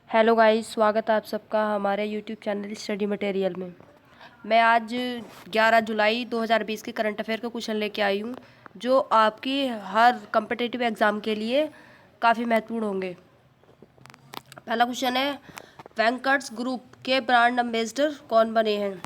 Hello guys, स्वागत है आप सबका हमारे यूट्यूब चैनल स्टडी मटेरियल में। मैं आज 11 जुलाई 2020 के करंट अफेयर का क्वेश्चन लेके आई हूँ, जो आपकी हर कम्पिटिटिव एग्ज़ाम के लिए काफ़ी महत्वपूर्ण होंगे। पहला क्वेश्चन है, वेंकट्स ग्रुप के ब्रांड एम्बेसडर कौन बने हैं?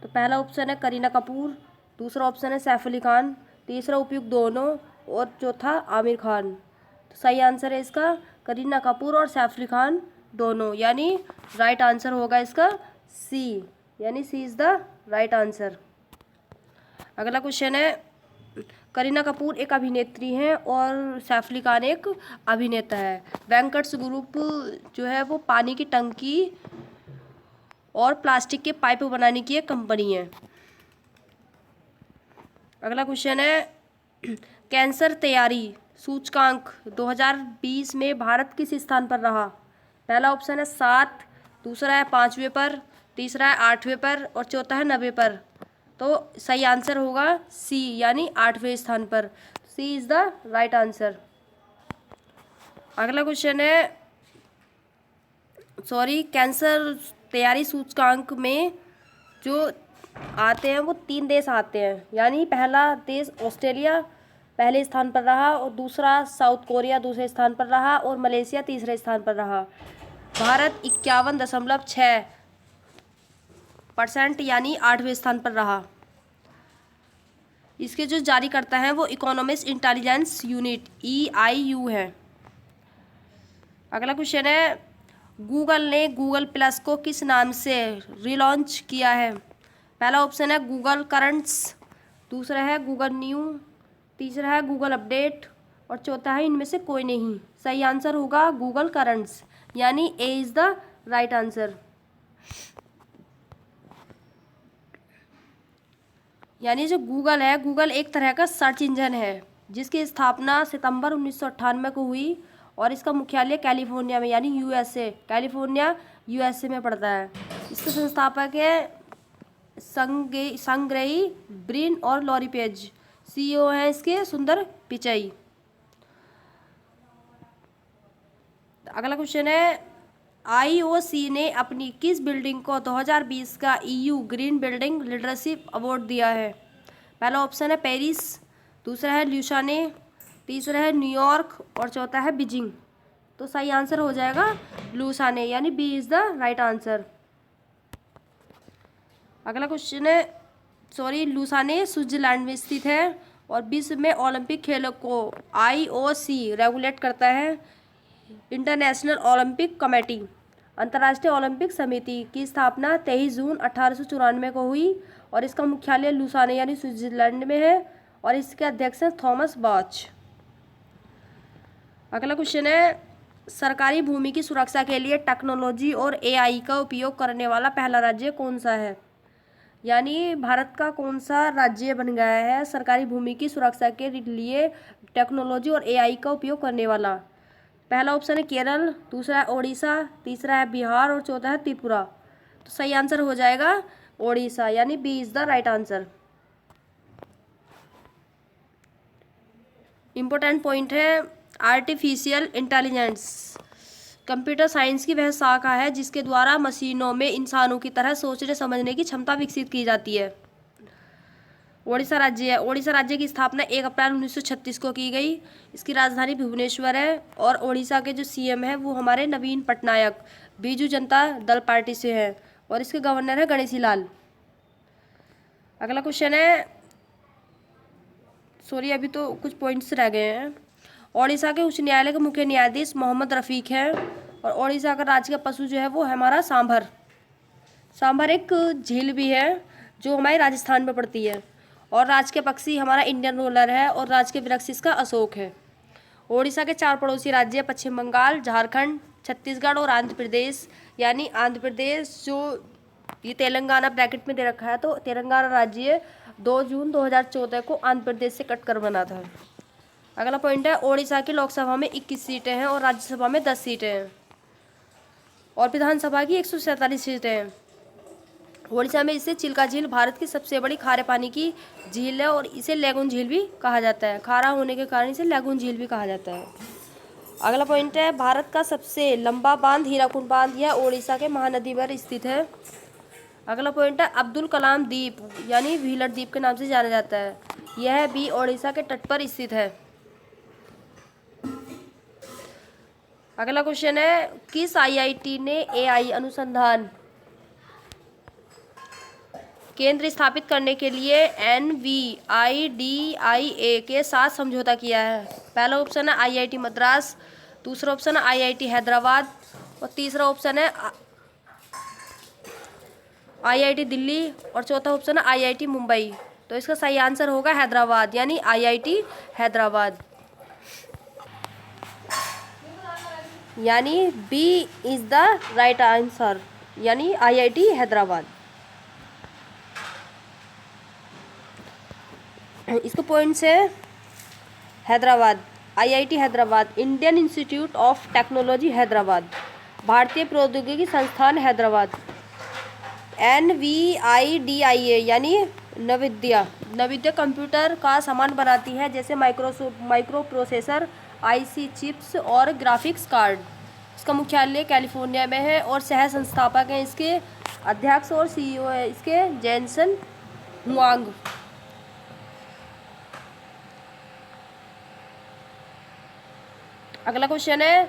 तो पहला ऑप्शन है करीना कपूर, दूसरा ऑप्शन है सैफ अली खान, तीसरा उपयुक्त दोनों और चौथा आमिर खान। तो सही आंसर है इसका करीना कपूर और सैफ अली खान दोनों, यानी राइट आंसर होगा इसका सी, यानी सी इज़ द राइट आंसर। अगला क्वेश्चन है, करीना कपूर एक अभिनेत्री हैं और सैफ अली खान एक अभिनेता है। वेंकट्स ग्रुप जो है वो पानी की टंकी और प्लास्टिक के पाइप बनाने की एक कंपनी है। अगला क्वेश्चन है, कैंसर तैयारी सूचकांक 2020 में भारत किस स्थान पर रहा? पहला ऑप्शन है 7, दूसरा है 5वें पर, तीसरा है 8वें पर और चौथा है 90 पर। तो सही आंसर होगा सी, यानी 8वें स्थान पर। सी इज़ द राइट आंसर। अगला क्वेश्चन है, कैंसर तैयारी सूचकांक में जो आते हैं वो 3 देश आते हैं, यानी पहला देश ऑस्ट्रेलिया पहले स्थान पर रहा और दूसरा साउथ कोरिया दूसरे स्थान पर रहा और मलेशिया तीसरे स्थान पर रहा। भारत 51.6% यानी 8वें स्थान पर रहा। इसके जो जारी करता है वो इकोनॉमिक्स इंटेलिजेंस यूनिट EIU है। अगला क्वेश्चन है, गूगल ने गूगल प्लस को किस नाम से रिलॉन्च किया है? पहला ऑप्शन है गूगल करंट्स, दूसरा है गूगल न्यू, तीसरा है गूगल अपडेट और चौथा है इनमें से कोई नहीं। सही आंसर होगा गूगल करंट्स, यानी A is the right answer. यानी जो गूगल है, गूगल एक तरह का सर्च इंजन है जिसकी स्थापना सितंबर 1998 को हुई और इसका मुख्यालय कैलिफोर्निया में यानी USA, कैलिफोर्निया USA में पड़ता है। इसके संस्थापक है संग्रही ब्रिन और लॉरी पेज। CEO हैं इसके सुंदर पिचाई। अगला क्वेश्चन है, IOC ने अपनी किस बिल्डिंग को 2020 का EU green building leadership award दिया है? पहला ऑप्शन है पेरिस, दूसरा है ल्यूसाने, तीसरा है न्यूयॉर्क और चौथा है बीजिंग। तो सही आंसर हो जाएगा ल्यूसाने, यानी B is the right answer. अगला क्वेश्चन है, ल्यूसाने स्विट्जरलैंड में स्थित है और विश्व में ओलंपिक खेलों को IOC रेगुलेट करता है। इंटरनेशनल ओलंपिक कमेटी अंतर्राष्ट्रीय ओलंपिक समिति की स्थापना 23 जून 1894 को हुई और इसका मुख्यालय लुसाने यानी स्विट्जरलैंड में है और इसके अध्यक्ष हैं थॉमस बाच। अगला क्वेश्चन है, सरकारी भूमि की सुरक्षा के लिए टेक्नोलॉजी और AI का उपयोग करने वाला पहला राज्य कौन सा है? यानी भारत का कौन सा राज्य बन गया है सरकारी भूमि की सुरक्षा के लिए टेक्नोलॉजी और AI का उपयोग करने वाला? पहला ऑप्शन है केरल, दूसरा है ओडिशा, तीसरा है बिहार और चौथा है त्रिपुरा। तो सही आंसर हो जाएगा ओडिशा, यानी B is the right answer. Important point है, आर्टिफिशियल इंटेलिजेंस कंप्यूटर साइंस की वह शाखा है जिसके द्वारा मशीनों में इंसानों की तरह सोचने समझने की क्षमता विकसित की जाती है। ओडिशा राज्य है, ओडिशा राज्य की स्थापना 1 अप्रैल 1936 को की गई। इसकी राजधानी भुवनेश्वर है और ओडिशा के जो CM है वो हमारे नवीन पटनायक बीजू जनता दल पार्टी से हैं और इसके गवर्नर है गणेशी लाल। अगला क्वेश्चन है, अभी तो कुछ पॉइंट्स रह गए हैं। ओडिशा के उच्च न्यायालय के मुख्य न्यायाधीश मोहम्मद रफ़ीक हैं और ओडिशा का राज्य का पशु जो है वो है हमारा सांभर। सांभर एक झील भी है जो हमारे राजस्थान में पड़ती है और राज्य के पक्षी हमारा इंडियन रोलर है और राज्य के वृक्ष इसका अशोक है। ओडिशा के 4 पड़ोसी राज्य पश्चिम बंगाल, झारखंड, छत्तीसगढ़ और आंध्र प्रदेश, यानी आंध्र प्रदेश जो ये तेलंगाना ब्रैकेट में दे रखा है, तो तेलंगाना राज्य 2 जून 2014 को आंध्र प्रदेश से कट कर बना था। अगला पॉइंट है, ओडिशा की लोकसभा में 21 सीटें हैं और राज्यसभा में 10 सीटें हैं और विधानसभा की 147 सीटें हैं। ओडिशा में इसे चिल्का झील भारत की सबसे बड़ी खारे पानी की झील है और इसे लैगून झील भी कहा जाता है। खारा होने के कारण इसे लैगून झील भी कहा जाता है। अगला पॉइंट है, भारत का सबसे लंबा बांध हीराकुंड बांध, यह ओडिशा के महानदी पर स्थित है। अगला पॉइंट है, अब्दुल कलाम द्वीप यानी व्हीलर द्वीप के नाम से जाना जाता है, यह भी ओडिशा के तट पर स्थित है। अगला क्वेश्चन है, किस आईआईटी ने एआई अनुसंधान केंद्र स्थापित करने के लिए NVIDIA के साथ समझौता किया है? पहला ऑप्शन है आईआईटी मद्रास, दूसरा ऑप्शन है आईआईटी हैदराबाद और तीसरा ऑप्शन है आईआईटी दिल्ली और चौथा ऑप्शन है आईआईटी मुंबई। तो इसका सही आंसर होगा हैदराबाद यानी आईआईटी हैदराबाद, यानी B is the right answer, यानी आईआईटी हैदराबाद। इसको पॉइंट से Hyderabad, IIT Hyderabad, Indian Institute of Technology Hyderabad, भारतीय प्रौद्योगिकी संस्थान हैदराबाद, NVIDIA यानी नविद्या कंप्यूटर का सामान बनाती है, जैसे माइक्रो प्रोसेसर, आईसी चिप्स और ग्राफिक्स कार्ड। इसका मुख्यालय कैलिफोर्निया में है और सह संस्थापक हैं इसके अध्यक्ष और CEO है इसके जेनसन हुआंग। अगला क्वेश्चन है,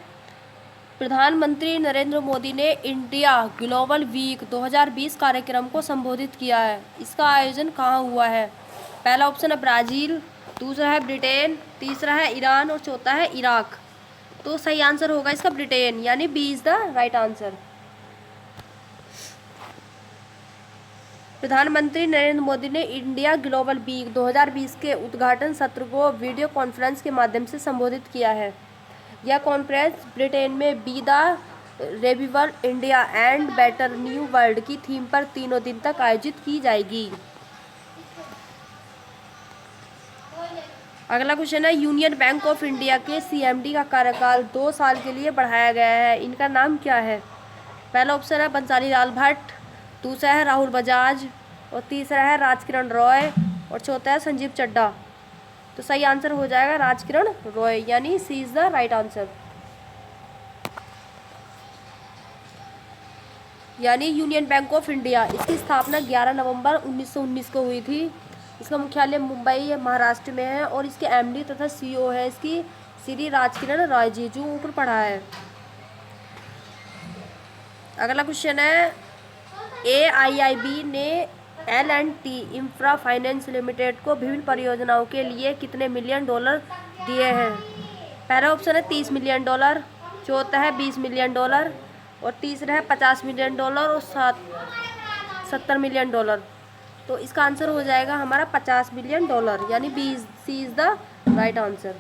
प्रधानमंत्री नरेंद्र मोदी ने इंडिया ग्लोबल वीक 2020 कार्यक्रम को संबोधित किया है, इसका आयोजन कहाँ हुआ है? पहला ऑप्शन है ब्राज़ील, दूसरा है ब्रिटेन, तीसरा है ईरान और चौथा है इराक। तो सही आंसर होगा इसका ब्रिटेन, यानी B is the right answer. प्रधानमंत्री नरेंद्र मोदी ने इंडिया ग्लोबल वीक 2020 के उद्घाटन सत्र को वीडियो कॉन्फ्रेंस के माध्यम से संबोधित किया है। यह कॉन्फ्रेंस ब्रिटेन में be the reviver India and better new world की थीम पर 3 दिन तक आयोजित की जाएगी। अगला क्वेश्चन है, यूनियन बैंक ऑफ इंडिया के CMD का कार्यकाल 2 साल के लिए बढ़ाया गया है, इनका नाम क्या है? पहला ऑप्शन है बंसाली लाल भट्ट, दूसरा है राहुल बजाज और तीसरा है राजकिरण रॉय और चौथा है संजीव चड्ढा। तो सही आंसर हो जाएगा राजकिरण रॉय, यानी C is the right answer, यानी यूनियन बैंक ऑफ इंडिया। इसकी स्थापना 11 नवंबर 1919 को हुई थी। इसका मुख्यालय मुंबई महाराष्ट्र में है और इसके MD तथा CEO है इसकी श्री राजकिरण रॉय जी, जो ऊपर पढ़ा है। अगला क्वेश्चन है, AIIB ने L&T इंफ्रा फाइनेंस लिमिटेड को विभिन्न परियोजनाओं के लिए कितने $मिलियन दिए हैं? पहला ऑप्शन है $30 मिलियन, चौथा है $20 मिलियन और तीसरा है $50 मिलियन और 70 मिलियन। तो इसका आंसर हो जाएगा हमारा $50 मिलियन, यानी C is the right answer.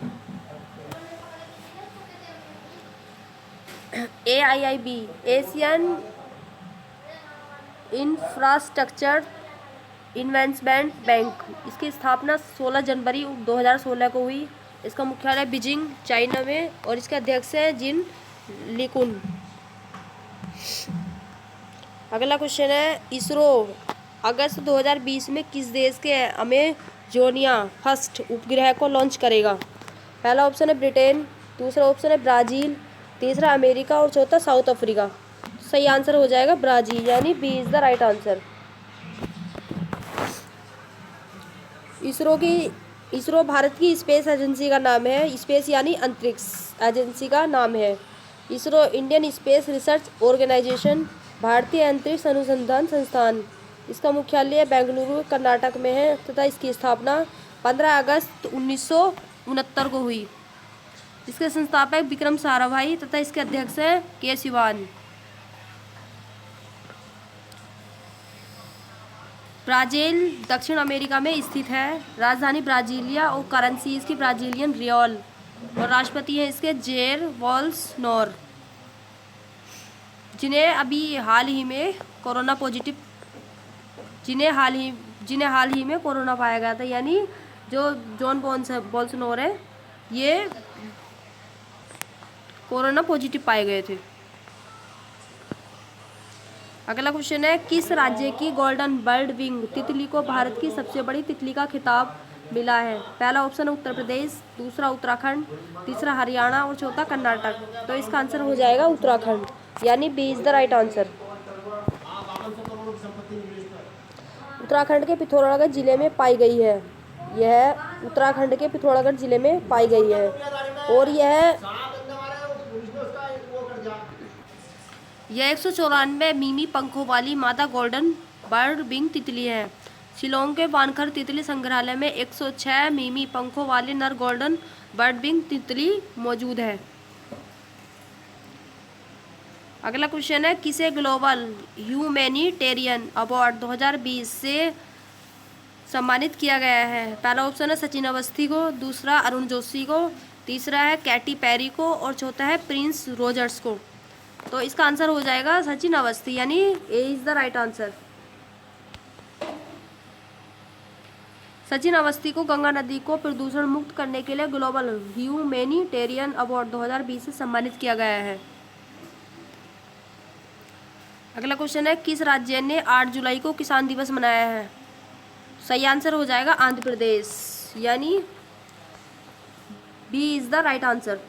AIIB Asian Infrastructure Investment Bank, इसकी स्थापना 16 जनवरी 2016 को हुई। इसका मुख्यालय बीजिंग चाइना में और इसके अध्यक्ष हैं जिन लिकुन। अगला क्वेश्चन है, इसरो अगस्त 2020 में किस देश के अमेजोनिया फर्स्ट उपग्रह को लॉन्च करेगा? पहला ऑप्शन है ब्रिटेन, दूसरा ऑप्शन है ब्राज़ील, तीसरा अमेरिका और चौथा साउथ अफ्रीका। सही आंसर हो जाएगा ब्राज़ील, यानी B is the right answer. ISRO Bharat की स्पेस एजेंसी का नाम है, स्पेस यानी अंतरिक्ष एजेंसी का नाम है। ISRO Indian Space Research Organisation, भारतीय अंतरिक्ष अनुसंधान संस्थान, इसका मुख्यालय बेंगलुरु कर्नाटक में है तथा इसकी स्थापना 15 अगस्त 1969 को हुई। इसके संस्थापक विक्रम साराभाई तथा इसके अध्यक्ष हैं के सिवान। ब्राज़ील दक्षिण अमेरिका में स्थित है, राजधानी ब्राज़ीलिया और करेंसी इसकी ब्राज़ीलियन रियल और राष्ट्रपति हैं इसके जेर बोल्सोनारो, जिन्हें हाल ही में कोरोना पाया गया था, यानी जो जॉन बोल्सोनारो है ये कोरोना पॉजिटिव पाए गए थे। अगला क्वेश्चन है, किस राज्य की गोल्डन बर्ड विंग तितली को भारत की सबसे बड़ी तितली का खिताब मिला है। पहला ऑप्शन है उत्तर प्रदेश, दूसरा उत्तराखंड, तीसरा हरियाणा और चौथा कर्नाटक। तो इसका आंसर हो जाएगा उत्तराखंड, यानी B is the right answer. Uttarakhand के पिथौरागढ़ जिले में पाई गई है। यह उत्तराखंड के पिथौरागढ़ जिले में पाई गई है और यह 194 मीमी पंखों वाली मादा गोल्डन बर्ड विंग तितली है। शिलोंग के वानखर तितली संग्रहालय में 106 मीमी पंखों वाली नर गोल्डन बर्ड विंग तितली मौजूद है। अगला क्वेश्चन है, किसे ग्लोबल ह्यूमैनिटेरियन अवार्ड 2020 से सम्मानित किया गया है? पहला ऑप्शन है सचिन अवस्थी को, दूसरा अरुण जोशी को, तीसरा है कैटी पेरी को और चौथा है प्रिंस रोजर्स को। तो इसका आंसर हो जाएगा सचिन अवस्थी, यानी A is the right answer. Sachin Awasthi को गंगा नदी को प्रदूषण मुक्त करने के लिए ग्लोबल ह्यूमैनिटेरियन अवार्ड 2020 से सम्मानित किया गया है। अगला क्वेश्चन है, किस राज्य ने 8 जुलाई को किसान दिवस मनाया है? सही आंसर हो जाएगा आंध्र प्रदेश, यानी B is the right answer.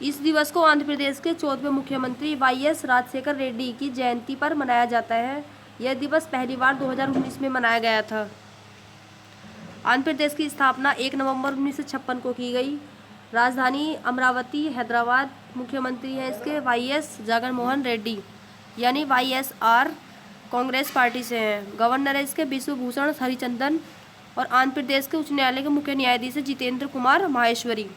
इस दिवस को आंध्र प्रदेश के 14वें मुख्यमंत्री वाईएस राजशेखर रेड्डी की जयंती पर मनाया जाता है। यह दिवस पहली बार 2019 में मनाया गया था। आंध्र प्रदेश की स्थापना 1 नवंबर 1956 को की गई। राजधानी अमरावती, हैदराबाद। मुख्यमंत्री है इसके वाईएस जगनमोहन रेड्डी, यानी वाईएसआर कांग्रेस पार्टी से हैं। गवर्नर है इसके विश्वभूषण हरिचंदन और आंध्र प्रदेश के उच्च न्यायालय के मुख्य न्यायाधीश है जितेंद्र कुमार माहेश्वरी।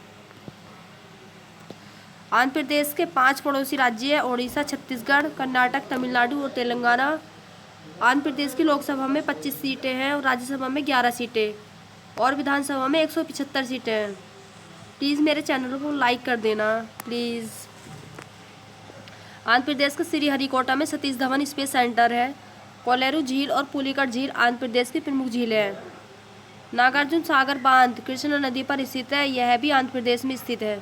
आंध्र प्रदेश के 5 पड़ोसी राज्य है ओडिशा, छत्तीसगढ़, कर्नाटक, तमिलनाडु और तेलंगाना। आंध्र प्रदेश की लोकसभा में 25 सीटें हैं और राज्यसभा में 11 सीटें और विधानसभा में 175 सीटें हैं। प्लीज़ मेरे चैनल को लाइक कर देना प्लीज़। आंध्र प्रदेश के श्रीहरिकोटा में सतीश धवन स्पेस सेंटर है। कोलेरू झील और पुलिकट झील आंध्र प्रदेश की प्रमुख झीलें हैं। नागार्जुन सागर बांध कृष्णा नदी पर स्थित है, यह भी आंध्र प्रदेश में स्थित है।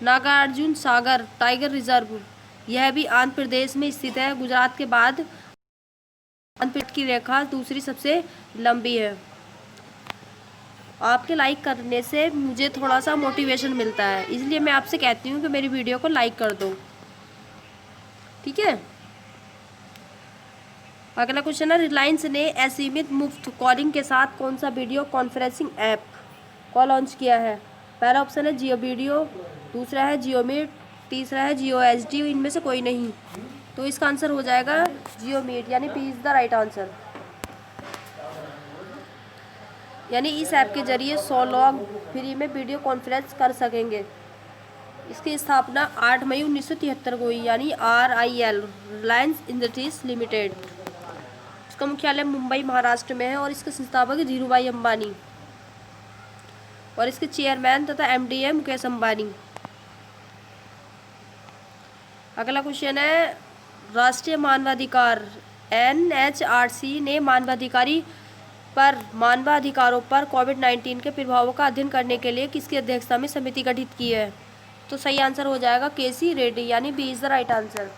नागार्जुन सागर टाइगर रिजर्व, यह भी आंध्र प्रदेश में स्थित है। गुजरात के बाद आंध्र प्रदेश की रेखा दूसरी सबसे लंबी है। आपके लाइक करने से मुझे थोड़ा सा मोटिवेशन मिलता है, इसलिए मैं आपसे कहती हूँ कि मेरी वीडियो को लाइक कर दो, ठीक है। अगला क्वेश्चन है, रिलायंस ने असीमित मुफ्त कॉलिंग के साथ कौन सा वीडियो कॉन्फ्रेंसिंग ऐप को लॉन्च किया है? पहला ऑप्शन है जियो वीडियो, दूसरा है जियो मीट, तीसरा है जियो एचडी, इनमें से कोई नहीं। तो इसका आंसर हो जाएगा जियो मीट, यानी P is the right answer. यानी इस ऐप के जरिए 100 लोग फ्री में वीडियो कॉन्फ्रेंस कर सकेंगे। इसकी स्थापना 8 मई 1973 को हुई, यानी RIL रिलायंस इंडस्ट्रीज लिमिटेड। इसका मुख्यालय मुंबई महाराष्ट्र में है और इसके संस्थापक धीरूभाई अंबानी और इसके चेयरमैन तथा MD है मुकेश अंबानी। अगला क्वेश्चन है, राष्ट्रीय मानवाधिकार NHRC ने मानवाधिकारों पर कोविड-19 के प्रभावों का अध्ययन करने के लिए किसकी अध्यक्षता में समिति गठित की है? तो सही आंसर हो जाएगा KC रेड्डी, यानी B is the right answer.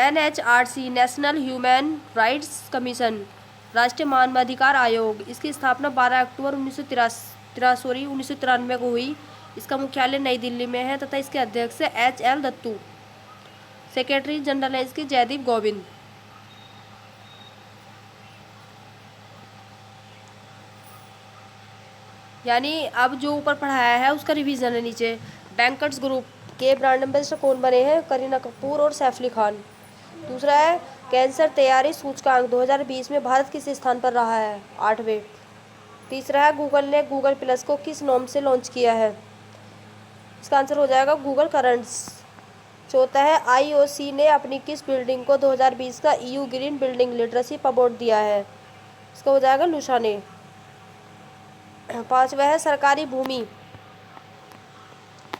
NHRC National Human Rights Commission, राष्ट्रीय मानवाधिकार आयोग, इसकी स्थापना 12 अक्टूबर 1993 को हुई। इसका मुख्यालय नई दिल्ली में है तथा इसके अध्यक्ष है HL दत्तू। सेक्रेटरी जनरल है इसके जयदीप गोविंद। यानी अब जो ऊपर पढ़ाया है उसका रिवीजन है नीचे। बैंकर्स ग्रुप के ब्रांड एम्बेसडर कौन बने हैं? करीना कपूर और सैफ अली खान। दूसरा है, कैंसर तैयारी सूचकांक 2020 में भारत किस स्थान पर रहा है? 8वें। तीसरा है, गूगल ने गूगल प्लस को किस नाम से लॉन्च किया है? इसका आंसर हो जाएगा गूगल करंट्स। चौथा है, IOC ने अपनी किस बिल्डिंग को 2020 का EU green building leadership award दिया है? इसका हो जाएगा लुशा ने। पांचवा है, सरकारी भूमि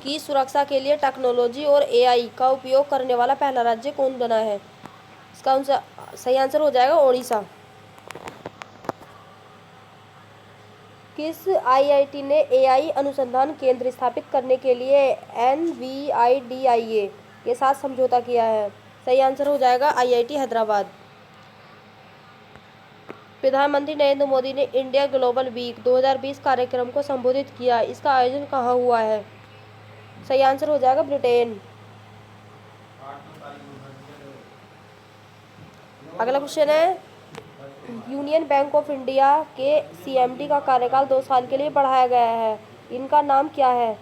की सुरक्षा के लिए टेक्नोलॉजी और AI का उपयोग करने वाला पहला राज्य कौन बना है? इसका सही आंसर हो जाएगा ओडिशा। किस IIT ने AI अनुसंधान केंद्र स्थापित करने के लिए NVIDIA के साथ समझौता किया है? सही आंसर हो जाएगा IIT हैदराबाद। प्रधानमंत्री नरेंद्र मोदी ने इंडिया ग्लोबल वीक 2020 कार्यक्रम को संबोधित किया। इसका आयोजन कहाँ हुआ है? सही आंसर हो जाएगा ब्रिटेन। अगला क्वेश्चन है, यूनियन बैंक ऑफ इंडिया के CMD का कार्यकाल 2 साल के लिए बढ़ाया गया है। इनका नाम क्या है?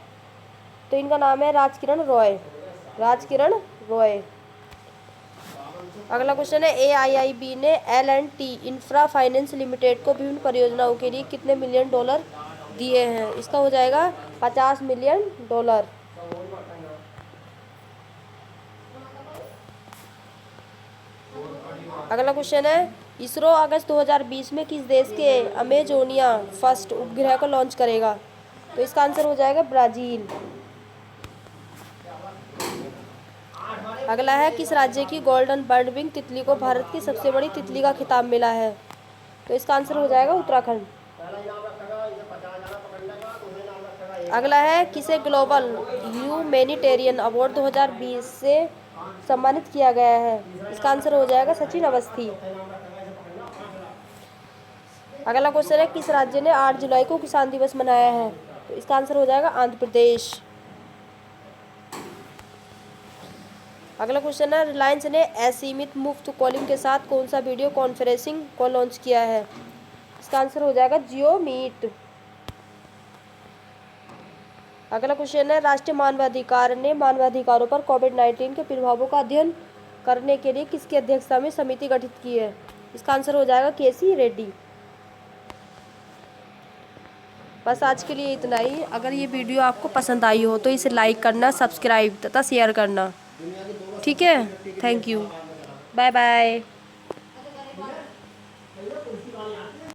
तो इनका नाम है राजकिरण रॉय। राजकिरण रॉय। अगला क्वेश्चन है, AIIB ने L&T इंफ्रा फाइनेंस लिमिटेड को विभिन्न परियोजनाओं के लिए कितने मिलियन डॉलर दिए हैं? इसका हो जाएगा 50 मिलियन डॉलर। अगला क्वेश्चन है, इसरो अगस्त 2020 में किस देश के अमेजोनिया फर्स्ट उपग्रह को लॉन्च करेगा? तो इसका आंसर हो जाएगा ब्राज़ील। अगला है, किस राज्य की गोल्डन बर्डविंग तितली को भारत की सबसे बड़ी तितली का खिताब मिला है? तो इसका आंसर हो जाएगा उत्तराखंड। अगला है, किसे ग्लोबल ह्यूमैनिटेरियन अवार्ड 2020 से सम्मानित किया गया है? इसका आंसर हो जाएगा सचिन अवस्थी। अगला क्वेश्चन है, किस राज्य ने 8 जुलाई को किसान दिवस मनाया है? तो इसका आंसर हो जाएगा आंध्र प्रदेश। अगला क्वेश्चन है, रिलायंस ने असीमित मुफ्त कॉलिंग के साथ कौन सा वीडियो कॉन्फ्रेंसिंग को लॉन्च किया है? इसका आंसर हो जाएगा जियो मीट। अगला क्वेश्चन है, राष्ट्रीय मानवाधिकार ने मानवाधिकारों पर कोविड-19 के प्रभावों का अध्ययन करने के लिए किसकी अध्यक्षता में समिति गठित की है? इसका आंसर हो जाएगा KC रेड्डी। बस आज के लिए इतना ही। अगर ये वीडियो आपको पसंद आई हो तो इसे लाइक करना, सब्सक्राइब तथा शेयर करना। ठीक है, थैंक यू, बाय बाय।